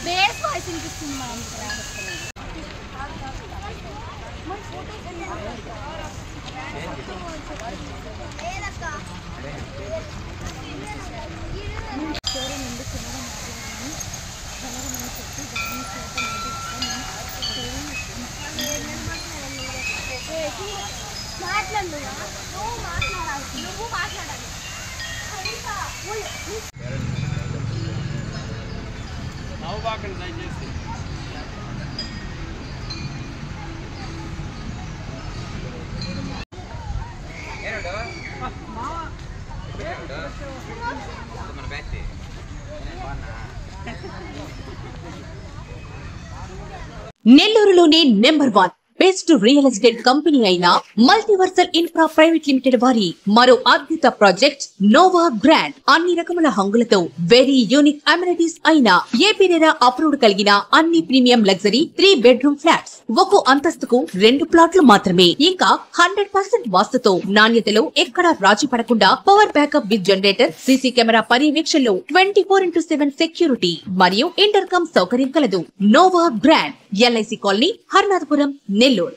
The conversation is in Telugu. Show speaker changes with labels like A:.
A: బేస్ వాయిస్ వినిపిస్తుంది
B: నెల్లూరులోనే number 1 best real estate company అయిన మల్టీవర్సల్ ఇన్ఫ్రా ప్రైవేట్ లిమిటెడ్ వారి మరో అద్భుత ప్రాజెక్ట్ నోవా గ్రాండ్ అన్ని రకముల హంగులతో వెరీ యూనిక్ అమ్యూనిటీస్ అయిన ఏపీరేరా అప్రూవ్డ్ కలిగిన అన్ని ప్రీమియం లగ్జరీ 3 బెడ్రూమ్ ఫ్లాట్స్ ఒక్కో అంతస్తుకు 2 ప్లాట్లు మాత్రమే. ఇంకా 100% వాస్తుతో నాణ్యతలో ఎక్కడా రాజీ పడకుండా power backup with generator, CC camera పర్యవేక్షణలో 24/7 సెక్యూరిటీ మరియు ఇంటర్కమ్ సౌకర్యం కలదు. Nova Grand, LIC colony, Harnathapuram, Nellore.